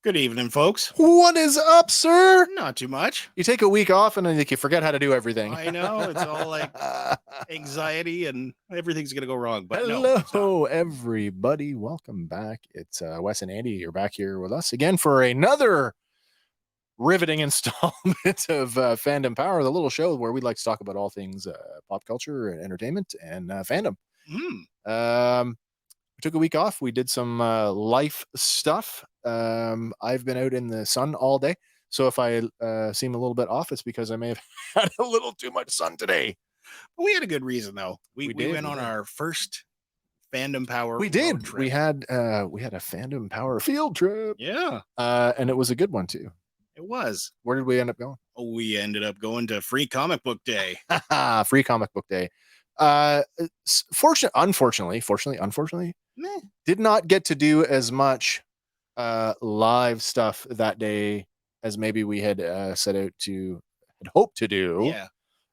Good evening, folks. What is up, sir? Not too much. You take a week off and then you forget how to do everything. I know it's all like anxiety and everything's gonna go wrong. But no, it's not. Hello, everybody. Welcome back. It's Wes and Andy. You're back here with us again for another riveting installment of Fandom Power, the little show where we like to talk about all things pop culture and entertainment and fandom. We took a week off. We did some life stuff. I've been out in the sun all day. So if I seem a little bit off, it's because I may have had a little too much sun today. But we had a good reason though. We went on our first Fandom Power. We did. We had a Fandom Power field trip. Yeah. And it was a good one too. It was. Where did we end up going? We ended up going to Free Comic Book Day. Free Comic Book Day. Unfortunately, did not get to do as much live stuff that day as maybe we had had hoped to do. Yeah.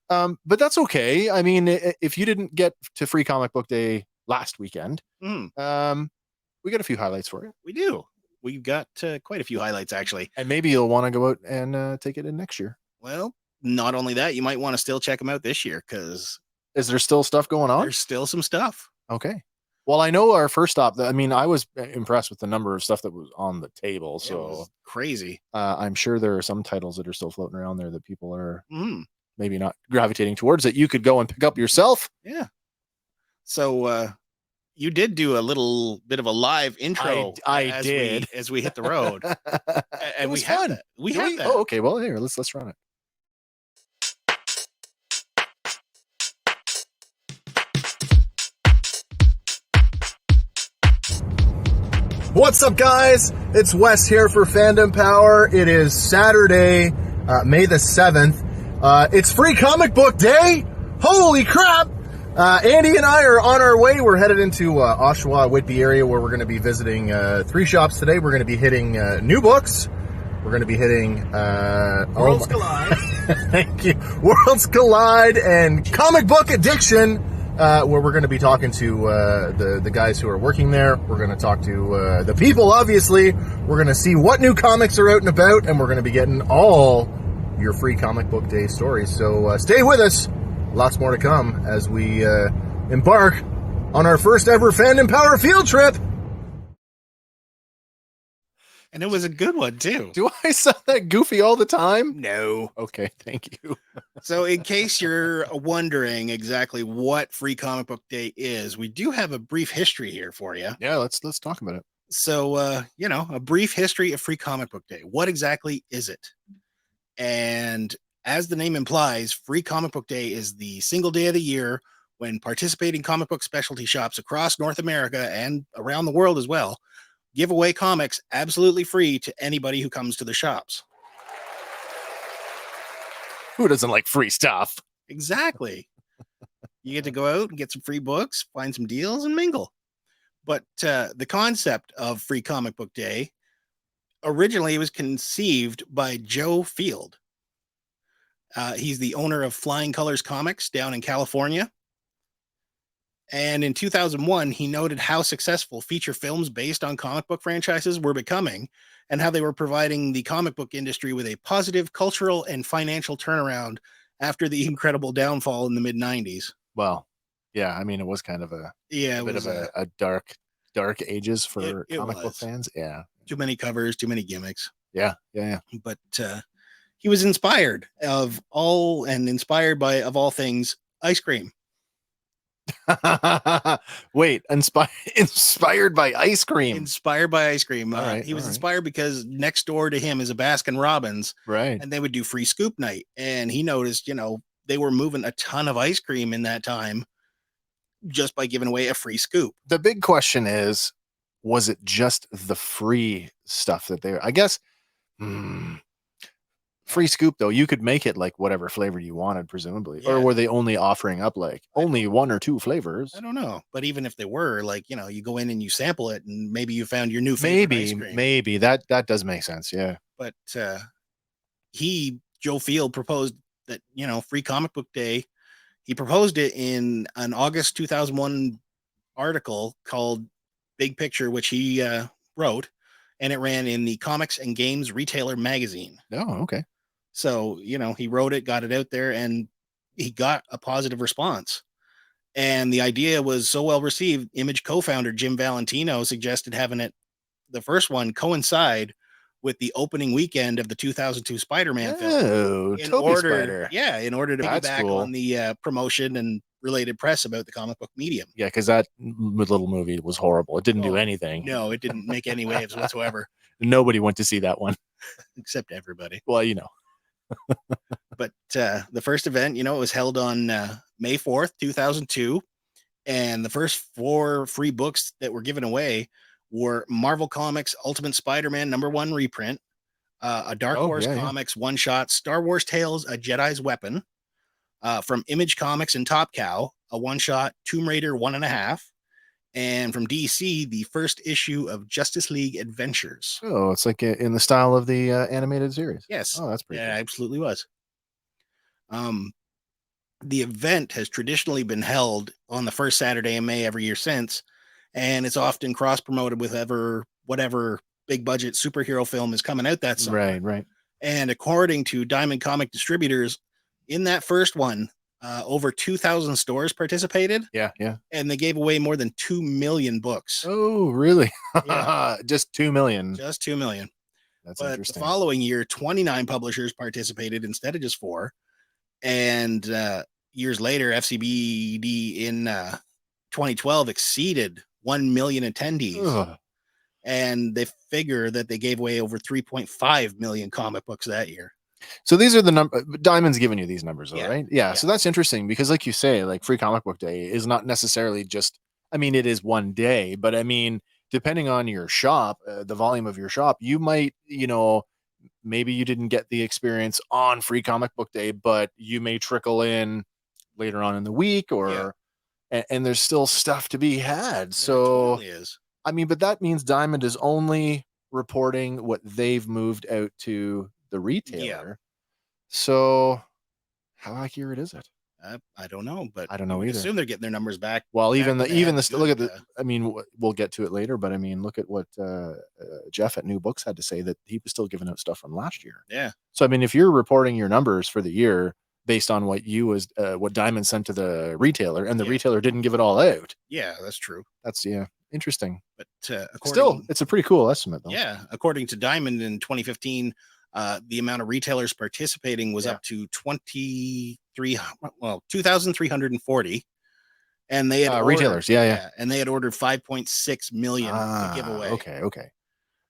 But that's okay. I mean, if you didn't get to Free Comic Book Day last weekend, we got a few highlights for you. We do. We've got quite a few highlights, actually. And maybe you'll want to go out and take it in next year. Well, not only that, you might want to still check them out this year, because... Is there still stuff going on? There's still some stuff. Okay. Well, I know our first stop, I mean, I was impressed with the number of stuff that was on the table. So it was crazy. I'm sure there are some titles that are still floating around there that people are maybe not gravitating towards that you could go and pick up yourself. Yeah. So you did do a little bit of a live intro. I did as we hit the road. And we had that. We had that. Oh, okay. Well, here, let's run it. What's up, guys? It's Wes here for Fandom Power. It is Saturday, May the 7th. It's Free Comic Book Day. Holy crap! Andy and I are on our way. We're headed into Oshawa, Whitby area, where we're going to be visiting 3 shops today. We're going to be hitting New Books. We're going to be hitting Worlds Collide. Thank you. Worlds Collide and Comic Book Addiction. Where we're going to be talking to the guys who are working there. We're going to talk to the people, obviously. We're going to see what new comics are out and about, and we're going to be getting all your Free Comic Book Day stories. So stay with us. Lots more to come as we embark on our first ever Fandom Power field trip. And it was a good one, too. Do I sound that goofy all the time? No. Okay, thank you. So in case you're wondering exactly what Free Comic Book Day is, we do have a brief history here for you. Yeah, let's talk about it. So, a brief history of Free Comic Book Day. What exactly is it? And as the name implies, Free Comic Book Day is the single day of the year when participating comic book specialty shops across North America and around the world as well give away comics absolutely free to anybody who comes to the shops. Who doesn't like free stuff? Exactly. You get to go out and get some free books, find some deals, and mingle. But the concept of Free Comic Book Day originally was conceived by Joe Field. He's the owner of Flying Colors Comics down in California. And in 2001, he noted how successful feature films based on comic book franchises were becoming and how they were providing the comic book industry with a positive cultural and financial turnaround after the incredible downfall in the mid-90s. Well, yeah, I mean, it was kind of a bit of a dark ages for comic book fans. Yeah. Too many covers, too many gimmicks. Yeah. But he was inspired by, of all things, ice cream. Wait, inspired by ice cream. Inspired by ice cream. He was inspired because next door to him is a Baskin Robbins, right? And they would do free scoop night, and he noticed, they were moving a ton of ice cream in that time just by giving away a free scoop. The big question is, was it just the free stuff that I guess? Free scoop though, you could make it like whatever flavor you wanted, presumably. Yeah. Or were they only offering up like only 1 or 2 flavors? I don't know. But even if they were, like, you go in and you sample it and maybe you found your new favorite ice cream. Maybe that does make sense, yeah. But Joe Field proposed that, Free Comic Book Day, he proposed it in an August 2001 article called Big Picture, which he wrote. and it ran in the Comics and Games Retailer magazine. Oh, okay. So, he wrote it, got it out there, and he got a positive response. And the idea was so well received, Image co-founder Jim Valentino suggested having the first one, coincide with the opening weekend of the 2002 Spider-Man film. Oh, Toby Spider. In order to That's piggyback cool. on the promotion and related press about the comic book medium. Yeah, because that little movie was horrible. It didn't do anything. No, it didn't make any waves whatsoever. Nobody went to see that one. Except everybody. Well, But the first event, it was held on May 4th, 2002. And the first 4 free books that were given away were Marvel Comics Ultimate Spider-Man #1 reprint, a Dark Horse Comics one-shot Star Wars Tales: A Jedi's Weapon, from Image Comics and Top Cow, a one-shot Tomb Raider 1.5, and from DC, the first issue of Justice League Adventures. Oh, it's like in the style of the animated series. Yes. Oh, that's pretty cool. Absolutely was. The event has traditionally been held on the first Saturday in May every year since, and it's often cross-promoted with whatever big budget superhero film is coming out that summer. Right. And according to Diamond Comic Distributors, in that first one, over 2,000 stores participated. Yeah. And they gave away more than 2 million books. Oh, really? Yeah. Just 2 million. Just 2 million. That's but interesting. The following year, 29 publishers participated instead of just 4. And years later, FCBD in 2012 exceeded 1 million attendees. Ugh. And they figure that they gave away over 3.5 million comic books that year. So these are the numbers. Diamond's giving you these numbers, though, right? Yeah. So that's interesting because, like you say, like Free Comic Book Day is not necessarily just. I mean, it is one day, but I mean, depending on your shop, the volume of your shop, you might, maybe you didn't get the experience on Free Comic Book Day, but you may trickle in later on in the week, or and there's still stuff to be had. So totally is. I mean, but that means Diamond is only reporting what they've moved out to the retailer. Yeah. So how accurate is it? I don't know, but I don't know either. Assume they're getting their numbers back. Well, look at the. I mean, we'll get to it later, but I mean, look at what Jeff at New Books had to say, that he was still giving out stuff from last year. Yeah. So I mean, if you're reporting your numbers for the year based on what what Diamond sent to the retailer, and the retailer didn't give it all out. Yeah, that's true. That's interesting. But still, it's a pretty cool estimate, though. Yeah, according to Diamond in 2015. The amount of retailers participating was up to 2,340, and they had retailers, and they had ordered 5.6 million to give away. Okay.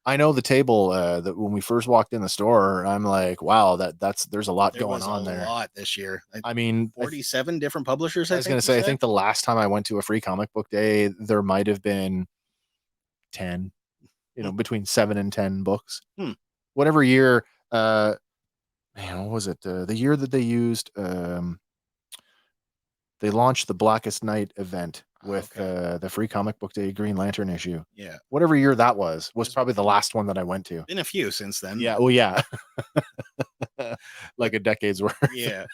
I know the table that when we first walked in the store, I'm like, wow, there's a lot going on there. A lot this year. I mean, 47 different publishers. I was going to say, I think the last time I went to a Free Comic Book Day, there might have been 10, between 7 and 10 books. Whatever year. What was it? The year that they used, they launched the Blackest Night event with the Free Comic Book Day Green Lantern issue. Yeah. Whatever year that was probably the last one that I went to. Been a few since then. Yeah. Well, yeah. Like a decade's worth. Yeah.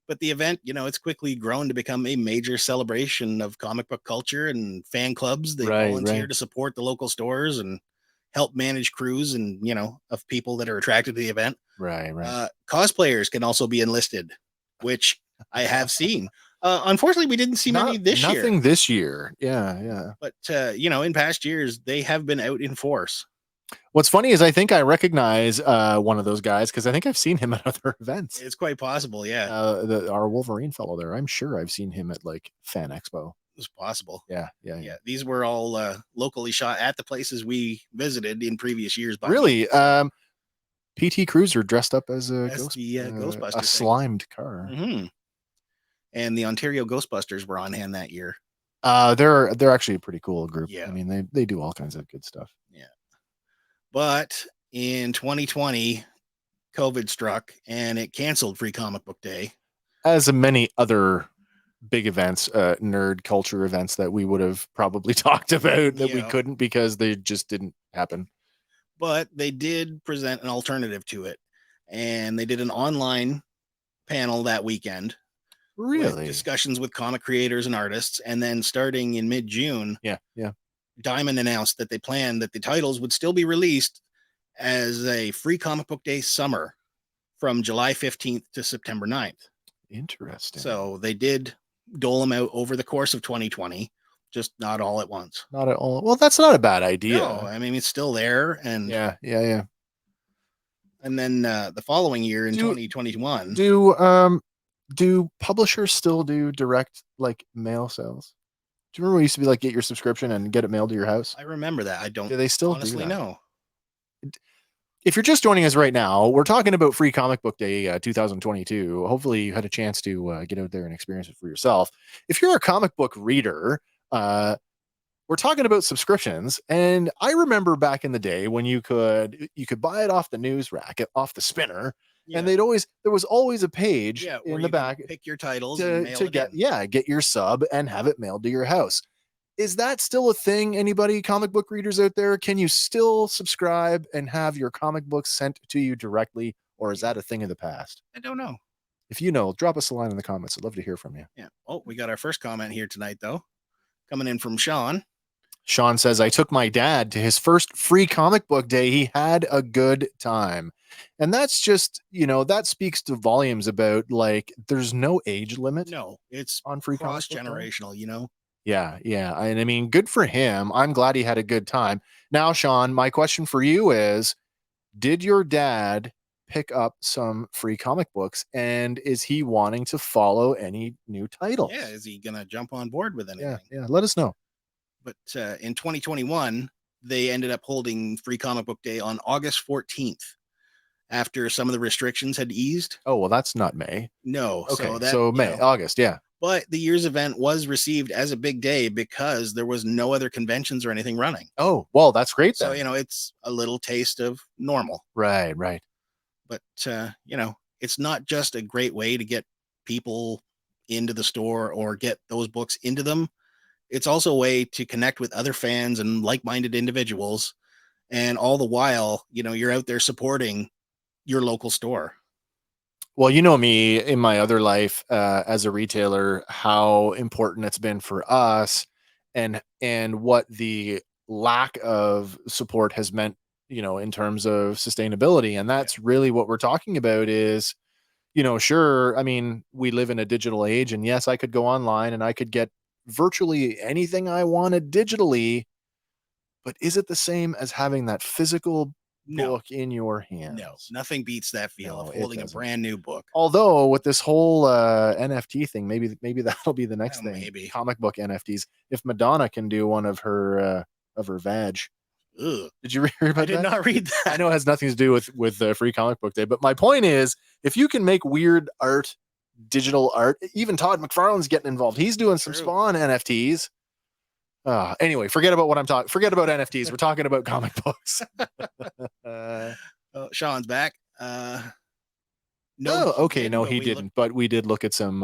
But the event, it's quickly grown to become a major celebration of comic book culture and fan clubs. They volunteer to support the local stores and help manage crews and of people that are attracted to the event. Right. Cosplayers can also be enlisted, which I have seen. Unfortunately, we didn't see many this year. Nothing this year. Yeah. But in past years, they have been out in force. What's funny is I think I recognize one of those guys because I think I've seen him at other events. It's quite possible, yeah. Our Wolverine fellow there, I'm sure I've seen him at like Fan Expo. It's possible. Yeah. These were all locally shot at the places we visited in previous years. Really? PT Cruiser dressed up as a Ghostbuster, a slimed car. Mm-hmm. And the Ontario Ghostbusters were on hand that year. They're actually a pretty cool group. Yeah. I mean, they do all kinds of good stuff. Yeah. But in 2020, COVID struck and it canceled Free Comic Book Day. As many other big events, nerd culture events that we would have probably talked about that we couldn't because they just didn't happen. But they did present an alternative to it, and they did an online panel that weekend. Really? With discussions with comic creators and artists, and then starting in mid-June, Diamond announced that they planned that the titles would still be released as a free comic book day summer from July 15th to September 9th. Interesting. So they did dole them out over the course of 2020, just not all at once. Not at all. Well, that's not a bad idea. No, I mean, it's still there. And yeah. And then the following year in 2021. Do publishers still do direct like mail sales? Do you remember we used to be like get your subscription and get it mailed to your house? I remember that. I don't. Do they still honestly do that? know? If you're just joining us right now, we're talking about Free Comic Book Day 2022. Hopefully, you had a chance to get out there and experience it for yourself. If you're a comic book reader, we're talking about subscriptions. And I remember back in the day when you could buy it off the news rack, off the spinner, and there was always a page in the back, pick your titles to get your sub and have it mailed to your house. Is that still a thing? Anybody, comic book readers out there, can you still subscribe and have your comic books sent to you directly, or is that a thing of the past? I don't know. If you know, drop us a line in the comments. I'd love to hear from you. Yeah. Oh, we got our first comment here tonight, though, coming in from Sean. Sean says, I took my dad to his first free comic book day. He had a good time. And that's just, that speaks to volumes about like, there's no age limit. No, it's on free cross-generational, Yeah. And I mean, good for him. I'm glad he had a good time. Now, Sean, my question for you is, did your dad pick up some free comic books, and is he wanting to follow any new titles? Yeah. Is he going to jump on board with anything? Yeah. Let us know. But in 2021, they ended up holding Free Comic Book Day on August 14th after some of the restrictions had eased. Oh, well, that's not May. No. Okay. So May, August. Yeah. But the year's event was received as a big day because there was no other conventions or anything running. Oh, well, that's great. So, it's a little taste of normal. Right. But, it's not just a great way to get people into the store or get those books into them. It's also a way to connect with other fans and like-minded individuals. And all the while, you're out there supporting your local store. Well, you know me in my other life as a retailer, how important it's been for us and what the lack of support has meant, in terms of sustainability. And that's really what we're talking about is, sure. I mean, we live in a digital age, and yes, I could go online and I could get virtually anything I wanted digitally, but is it the same as having that physical book in your hands? No, nothing beats that feel of holding a brand new book. Although with this whole NFT thing, maybe that'll be the next thing. Maybe comic book NFTs. If Madonna can do one of her vag. Ugh. Did you read about that? I did not read that. I know it has nothing to do with Free Comic Book Day, but my point is, if you can make weird art, digital art, even Todd McFarlane's getting involved. He's doing some Spawn NFTs. Anyway, forget about NFTs. We're talking about comic books. Sean's back. No, he didn't. But we did look at some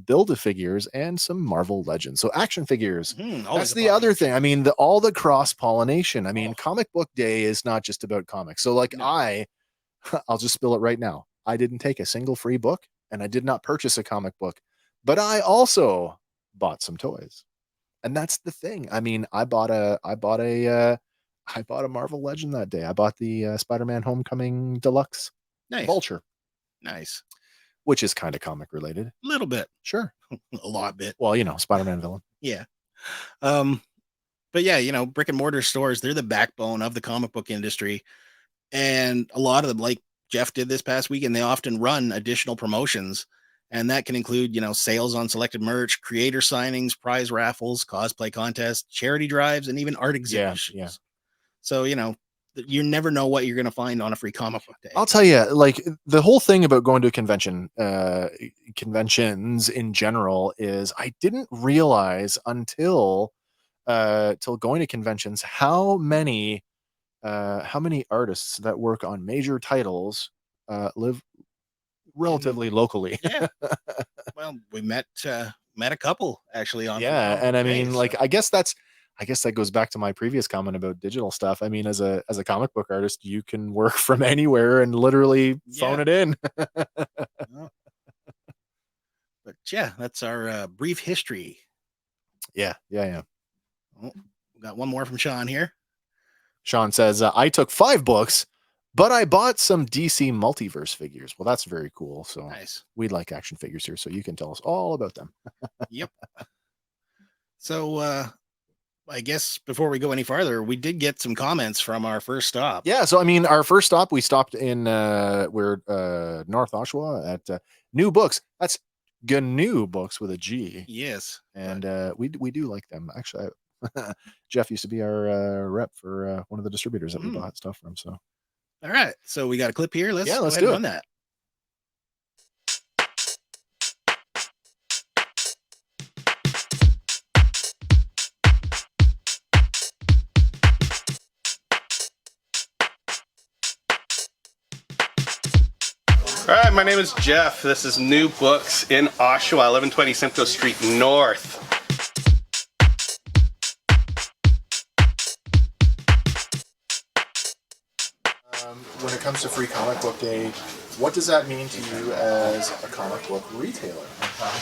Build-A-Figures and some Marvel Legends. So action figures. That's the other thing. I mean, all the cross-pollination. I mean, Comic Book Day is not just about comics. So I'll just spill it right now. I didn't take a single free book, and I did not purchase a comic book, but I also bought some toys. And that's the thing. I mean, I bought a Marvel Legend that day. I bought the Spider-Man Homecoming Deluxe Vulture. Nice. Which is kind of comic related. A little bit. Sure. A lot bit. Well, Spider-Man villain. Yeah. But yeah, brick and mortar stores, they're the backbone of the comic book industry. And a lot of them, like Jeff did this past weekend, they often run additional promotions. And that can include, sales on selected merch, creator signings, prize raffles, cosplay contests, charity drives, and even art exhibitions. Yeah. So, you never know what you're going to find on a free comic book day. I'll tell you, like the whole thing about going to a convention, conventions in general is I didn't realize until going to conventions how many artists that work on major titles live relatively locally. Yeah. Well, we met a couple actually on. Yeah, and I mean, I guess that goes back to my previous comment about digital stuff. I mean, as a comic book artist, you can work from anywhere and literally phone it in. But yeah, that's our brief history. Yeah. Oh, We got one more from Sean here. Sean says, I took 5 books, but I bought some DC Multiverse figures. Well, that's very cool. So Nice. We like action figures here, so you can tell us all about them. Yep. So I guess before we go any farther, we did get some comments from our first stop. Yeah, so I mean, our first stop, we stopped in North Oshawa at New Books. That's GNU Books with a G. Yes. And we do like them. Actually, Jeff used to be our rep for one of the distributors that we bought stuff from. So, all right. So we got a clip here. Let's do it. Run that. All right, my name is Jeff. This is New Books in Oshawa, 1120 Simcoe Street North. When it comes to Free Comic Book Day, what does that mean to you as a comic book retailer?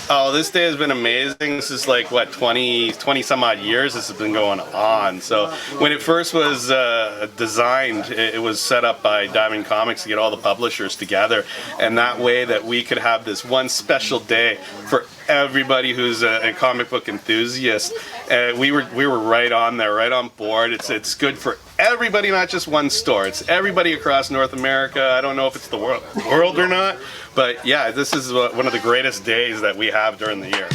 Oh, this day has been amazing. This is like, what, 20 some odd years this has been going on. So when it first was designed, it was set up by Diamond Comics to get all the publishers together. And that way that we could have this one special day for everybody who's a comic book enthusiast. We were right on there, right on board. It's good for everybody, not just one store. It's everybody across North America. I don't know if it's the world or not, but yeah, this is one of the greatest days that we have during the year.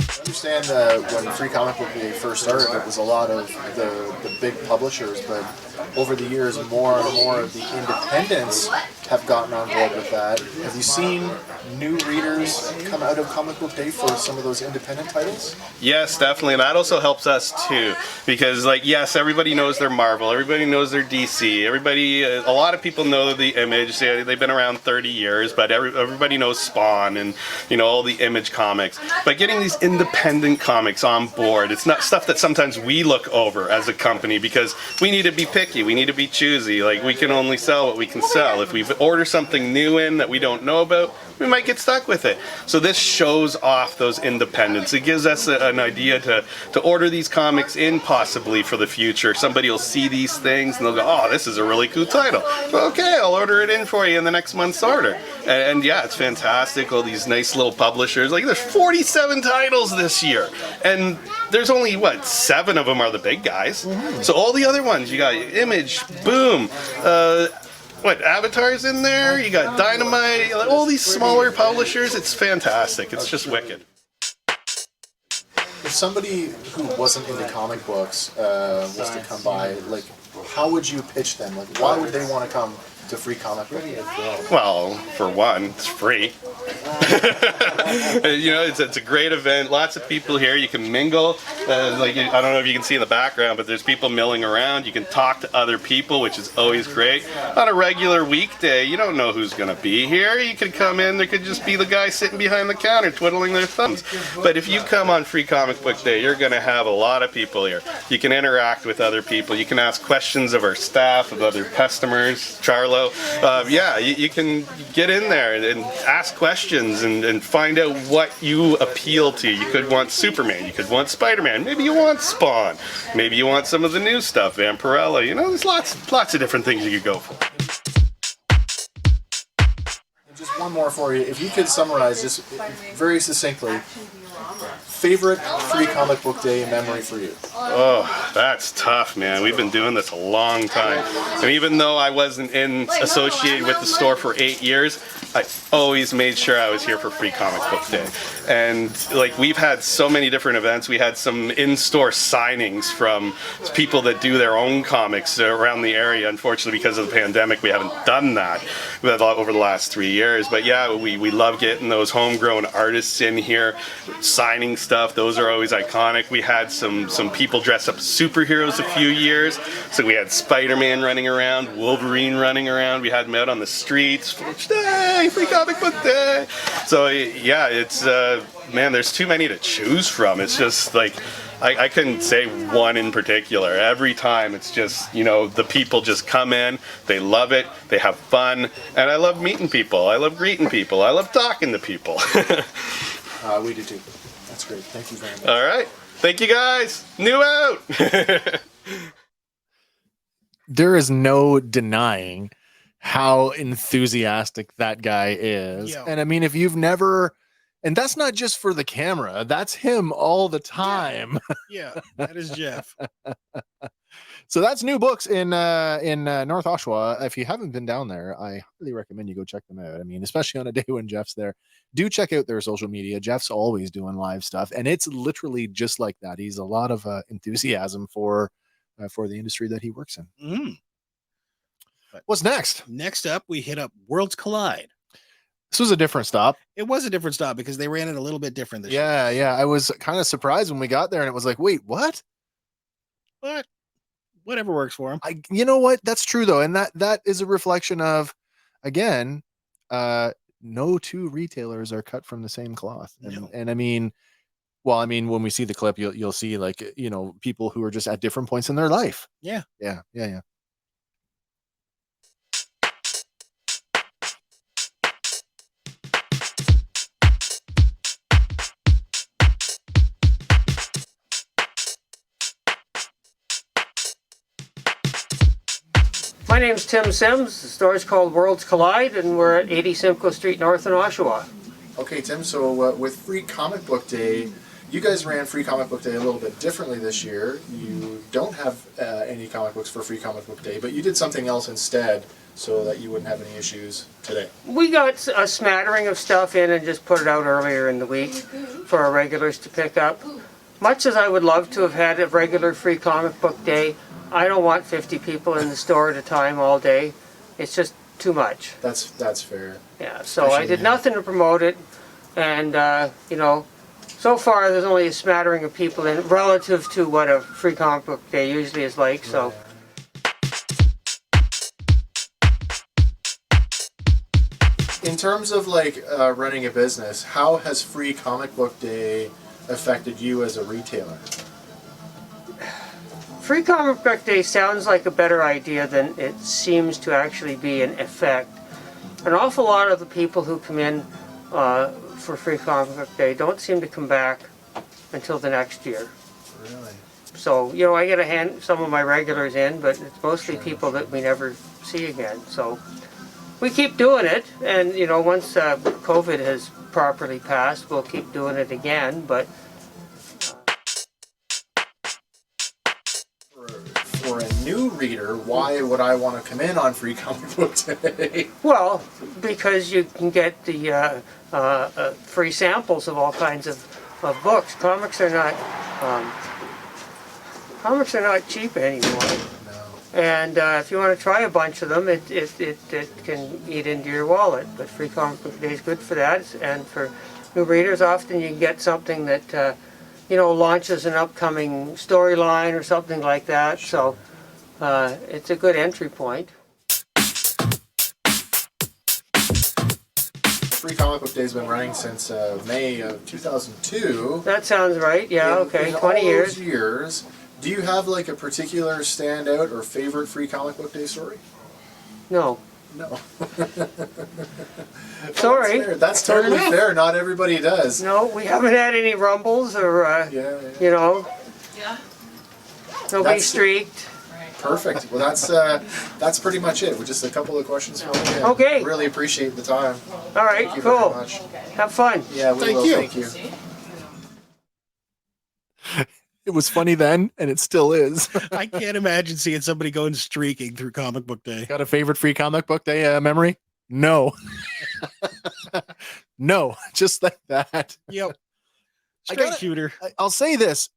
I understand that when Free Comic Book Day first started, it was a lot of the big publishers, but over the years, more and more of the independents have gotten on board with that. Have you seen new readers come out of Comic Book Day for some of those independent titles? Yes, definitely. And that also helps us too, because like, yes, everybody knows their Marvel, everybody knows their DC, a lot of people know the Image. They've been around 30 years, but everybody knows Spawn and, you know, all the Image comics. But getting these independent comics on board, it's not stuff that sometimes we look over as a company because we need to be picky, we need to be choosy. Like, we can only sell what we can sell. If we order something new in that we don't know about, we might get stuck with it. So this shows off those independents. It gives us an idea to order these comics in possibly for the future. Somebody will see these things and they'll go, oh, this is a really cool title. Okay, I'll order it in for you in the next month's order. And yeah, it's fantastic. All these nice little publishers. Like, there's 47 titles this year. And there's only, 7 of them are the big guys. So all the other ones, you got Image, Boom, Avatar's in there, you got Dynamite, all these smaller publishers. It's fantastic. It's just wicked. If somebody who wasn't into comic books was to come by, like, how would you pitch them? Like, why would they want to come to Free Comic Book Day? Well, for one, it's free. You know, it's a great event. Lots of people here. You can mingle. I don't know if you can see in the background, but there's people milling around. You can talk to other people, which is always great. On a regular weekday, you don't know who's going to be here. You could come in. There could just be the guy sitting behind the counter twiddling their thumbs. But if you come on Free Comic Book Day, you're going to have a lot of people here. You can interact with other people. You can ask questions of our staff, of other customers. Charlo. You can get in there and ask questions and find out what you appeal to. You could want Superman, you could want Spider-Man, maybe you want Spawn, maybe you want some of the new stuff, Vampirella. You know, there's lots of different things you could go for. Just one more for you. If you could summarize just very succinctly, favorite Free Comic Book Day memory for you? Oh, that's tough, man. We've been doing this a long time. And even though I wasn't associated with the store for 8 years, I always made sure I was here for Free Comic Book Day. And like, we've had so many different events. We had some in-store signings from people that do their own comics around the area. Unfortunately, because of the pandemic, we haven't done that over the last 3 years. But yeah, we love getting those homegrown artists in here, signing stuff. Those are always iconic. We had some people dress up as superheroes a few years. So we had Spider-Man running around, Wolverine running around. We had them out on the streets. Hey, Free Comic Book Day. So yeah, it's man, there's too many to choose from. It's just like, I couldn't say one in particular. Every time it's just, you know, the people just come in, they love it, they have fun, and I love meeting people, I love greeting people, I love talking to people. We do too. That's great. Thank you very much. All right. Thank you guys. New out. There is no denying how enthusiastic that guy is. Yeah. And I mean, if you've never, and that's not just for the camera, that's him all the time. Yeah, that is Jeff. So that's New Books in North Oshawa. If you haven't been down there, I highly recommend you go check them out. I mean, especially on a day when Jeff's there. Do check out their social media. Jeff's always doing live stuff, and it's literally just like that. He's a lot of enthusiasm for the industry that he works in. Mm. What's next? Next up, we hit up Worlds Collide. This was a different stop. It was a different stop because they ran it a little bit different this year. Yeah. I was kind of surprised when we got there, and it was like, wait, what? But whatever works for them. You know what? That's true though, and that is a reflection of, again, no two retailers are cut from the same cloth. And I mean, well, I mean, when we see the clip, you'll see, like, you know, people who are just at different points in their life. Yeah. My name's Tim Sims. The store is called Worlds Collide, and we're at 80 Simcoe Street North in Oshawa. Okay, Tim. So with Free Comic Book Day, you guys ran Free Comic Book Day a little bit differently this year. You don't have any comic books for Free Comic Book Day, but you did something else instead so that you wouldn't have any issues today. We got a smattering of stuff in and just put it out earlier in the week for our regulars to pick up. Much as I would love to have had a regular Free Comic Book Day, I don't want 50 people in the store at a time all day. It's just too much. That's fair. Yeah, so I did nothing to promote it, and you know, so far there's only a smattering of people in relative to what a Free Comic Book Day usually is like. So. In terms of like running a business, how has Free Comic Book Day affected you as a retailer? Free Comic Book Day sounds like a better idea than it seems to actually be in effect. An awful lot of the people who come in for Free Comic Book Day don't seem to come back until the next year. Really? So, you know, I get some of my regulars in, but it's mostly people that we never see again. So we keep doing it, and, you know, once COVID has properly passed, we'll keep doing it again, but For a new reader, why would I want to come in on Free Comic Book Day? well, because you can get the free samples of all kinds of books. Comics are not cheap anymore. No. And if you want to try a bunch of them, it can eat into your wallet. But Free Comic Book Day is good for that. And for new readers, often you can get something that you know, launches an upcoming storyline or something like that. So it's a good entry point. Free Comic Book Day's been running since May of 2002. That sounds right. Yeah. Okay. In 20 all years. those years, do you have like a particular standout or favorite Free Comic Book Day story? No. No. Sorry. That's totally fair. Not everybody does. No, we haven't had any rumbles or, you know, nobody That's- streaked. Perfect. Well, that's pretty much it. With just a couple of questions for you. Okay. Really appreciate the time. All right, Thank you cool. very much. Have fun. Yeah, we Thank will. you. Thank you. It was funny then, and it still is. I can't imagine seeing somebody going streaking through Comic Book Day. Got a favorite Free Comic Book Day memory? No. No, just like that. Yep. I Straight gotta- shooter. I'll say this.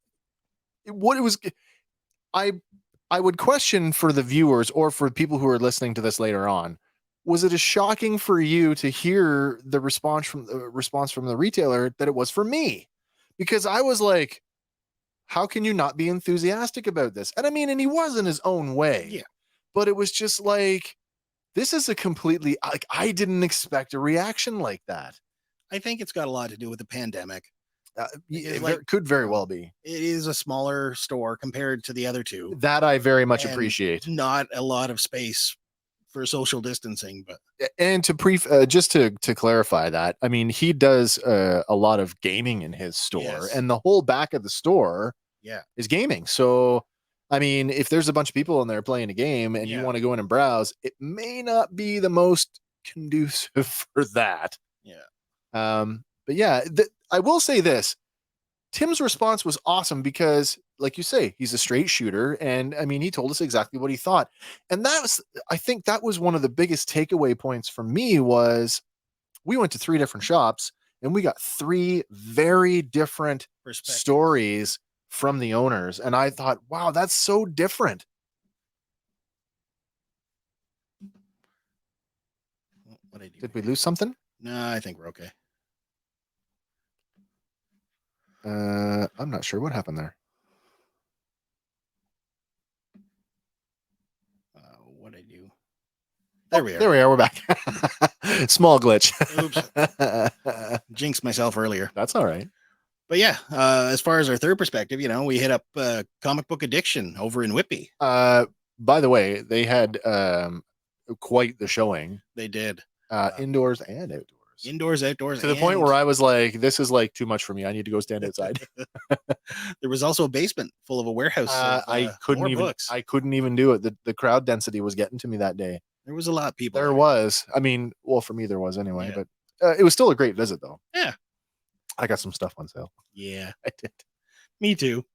I would question for the viewers or for people who are listening to this later on, was it as shocking for you to hear the response from the retailer that it was for me? Because I was like, how can you not be enthusiastic about this? And I mean, and he was in his own way. Yeah. But it was just like, this is a completely, like, I didn't expect a reaction like that. I think it's got a lot to do with the pandemic. It like- could very well be. It is a smaller store compared to the other two. That I very much And appreciate. Not a lot of space for social distancing, but And just to clarify that, I mean, he does a lot of gaming in his store, Yes. and the whole back of the store yeah, is gaming. So, I mean, if there's a bunch of people in there playing a game and you Yeah. want to go in and browse, it may not be the most conducive for that. yeah, But yeah, I will say this. Tim's response was awesome because, like you say, he's a straight shooter. And I mean, he told us exactly what he thought. And I think that was one of the biggest takeaway points for me was we went to 3 different shops and we got 3 very different perspective. stories from the owners. And I thought, wow, that's so different. What I do? Did we lose something? No, I think we're okay. I'm not sure what happened there. What I do? There we are. There we are. We're back. Small glitch. Oops. Jinxed myself earlier. That's all right. But yeah, as far as our third perspective, we hit up Comic Book Addiction over in Whitby. By the way, they had quite the showing. They did. Indoors and outdoors. Indoors, outdoors. To the point where I was like, this is like too much for me. I need to go stand outside. There was also a basement full of a warehouse. I couldn't more even books. I couldn't even do it. The crowd density was getting to me that day. There was a lot of people. There was. I mean, well, for me there was anyway, Yeah. but it was still a great visit though. Yeah. I got some stuff on sale. Yeah. I did. Me too.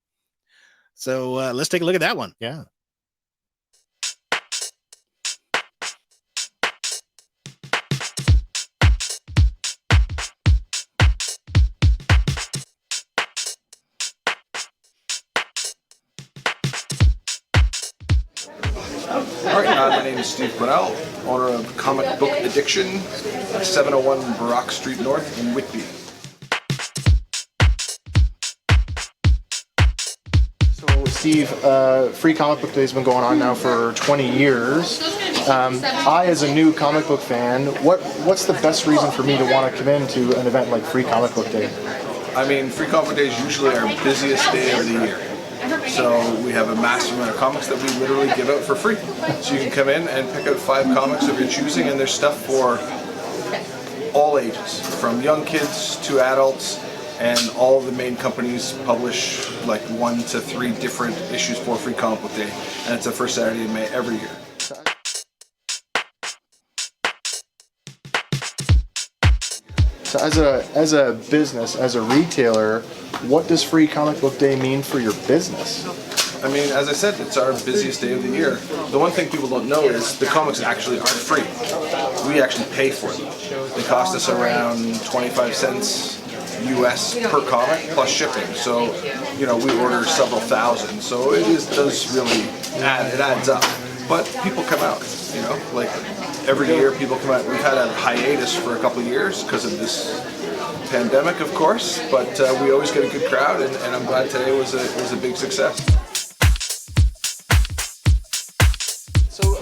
So let's take a look at that one. Yeah. All right, my name is Steve Brunel, owner of Comic Book Addiction, 701 Brock Street North in Whitby. So, Steve, Free Comic Book Day has been going on now for 20 years. I, as a new comic book fan, what's the best reason for me to want to come into an event like Free Comic Book Day? I mean, Free Comic Book Day is usually our busiest day of the year. So we have a massive amount of comics that we literally give out for free. So you can come in and pick out 5 comics of your choosing, and there's stuff for all ages, from young kids to adults, and all the main companies publish like 1 to 3 different issues for Free Comic Book Day, and it's the first Saturday in May every year. So as a business, as a retailer, what does Free Comic Book Day mean for your business? I mean, as I said, it's our busiest day of the year. The one thing people don't know is the comics actually aren't free. We actually pay for them. They cost us around 25 cents US per comic plus shipping. So, we order several thousand. So it does really adds up. But people come out, like every year people come out. We've had a hiatus for a couple of years because of this pandemic, of course, but we always get a good crowd, and I'm glad today was a big success. So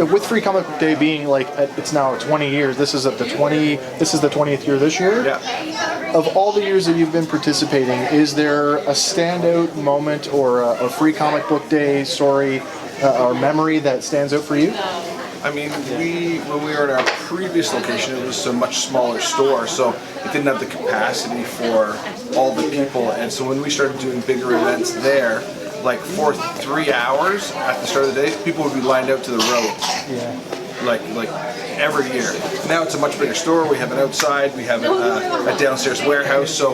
with Free Comic Book Day being like it's now 20 years, this is the 20th year this year. Yeah. Of all the years that you've been participating, is there a standout moment or a Free Comic Book Day story or memory that stands out for you? I mean, when we were in our previous location, it was a much smaller store, so it didn't have the capacity for all the people. And so when we started doing bigger events there, like for 3 hours at the start of the day, people would be lined out to the road. Yeah. Like every year. Now it's a much bigger store. We have an outside. We have a downstairs warehouse. So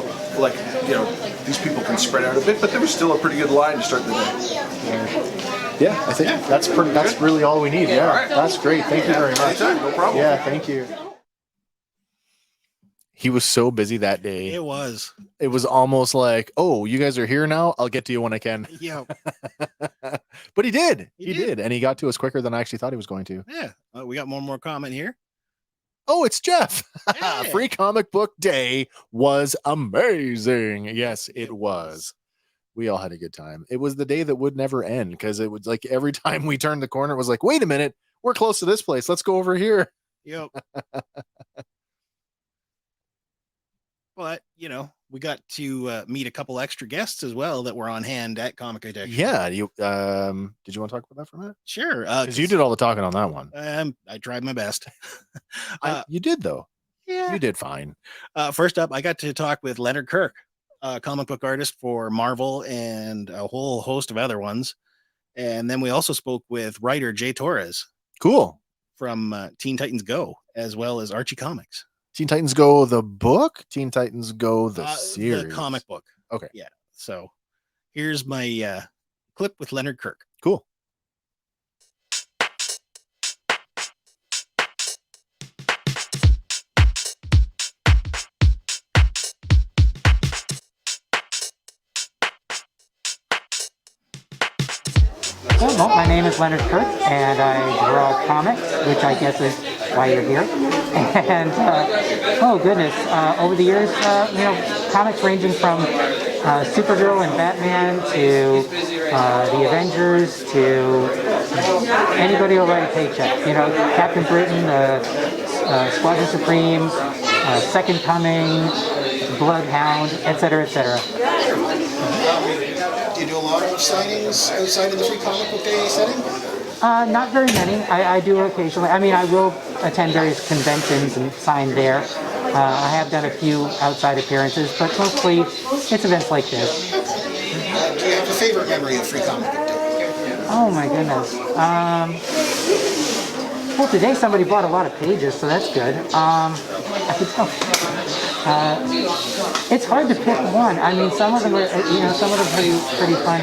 these people can spread out a bit. But there was still a pretty good line to start the day. Yeah, I think that's really all we need. Yeah, All right. That's great. Thank you very much. Anytime, no problem. Yeah, thank you. He was so busy that day. It was. It was almost like, oh, you guys are here now? I'll get to you when I can. Yeah. But he did. He He did. did. And he got to us quicker than I actually thought he was going to. Yeah. We got one more comment here. Oh, it's Jeff. Yeah. Free Comic Book Day was amazing. Yes, it was. We all had a good time. It was the day that would never end because it was like every time we turned the corner, it was like, wait a minute, we're close to this place. Let's go over here. Yep. But, we got to meet a couple extra guests as well that were on hand at Comic Addiction. Yeah. Did you want to talk about that for a minute? Sure. Because you did all the talking on that one. I tried my best. You did, though. Yeah. You did fine. First up, I got to talk with Leonard Kirk, a comic book artist for Marvel and a whole host of other ones. And then we also spoke with writer Jay Torres. Cool. From Teen Titans Go, as well as Archie Comics. Teen Titans Go the book? Teen Titans Go the series? The comic book. Okay. Yeah. So here's my clip with Leonard Kirk. Cool. Well, my name is Leonard Kirk, and I draw comics, which I guess is why you're here. And oh goodness, over the years, comics ranging from Supergirl and Batman to the Avengers to anybody will write a paycheck. Captain Britain, Squadron Supreme, Second Coming, Bloodhound, etc., etc. Do you do a lot of signings outside of the Free Comic Book Day setting? Not very many. I do occasionally. I mean, I will attend various conventions and sign there. I have done a few outside appearances, but mostly it's events like this. Do you have a favorite memory of Free Comic Book Day? Oh my goodness. Well, today somebody bought a lot of pages, so that's good. It's hard to pick one. I mean, some of them are, some of them are pretty fun.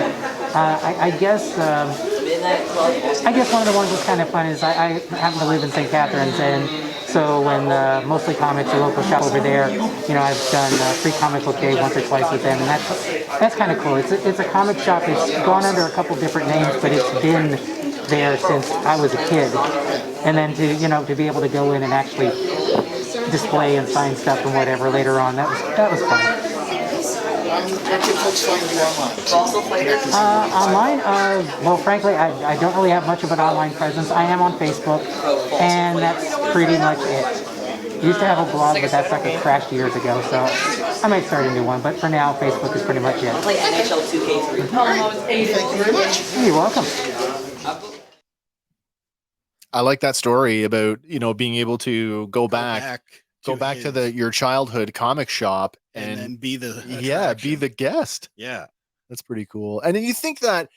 I guess one of the ones that's kind of fun is I happen to live in St. Catharines, and so when Mostly Comics, a local shop over there, I've done Free Comic Book Day once or twice with them, and that's kind of cool. It's a comic shop. It's gone under a couple different names, but it's been there since I was a kid. And then to be able to go in and actually display and sign stuff and whatever later on, that was fun. Where can folks find you online? Online, well, frankly, I don't really have much of an online presence. I am on Facebook, and that's pretty much it. Used to have a blog, but that sucker crashed years ago, so I might start a new one. But for now, Facebook is pretty much it. Play NHL 2K3. Thank you very much. You're welcome. I like that story about, being able to go back to your childhood comic shop and then be the be the guest. Yeah. That's pretty cool. And then you think that,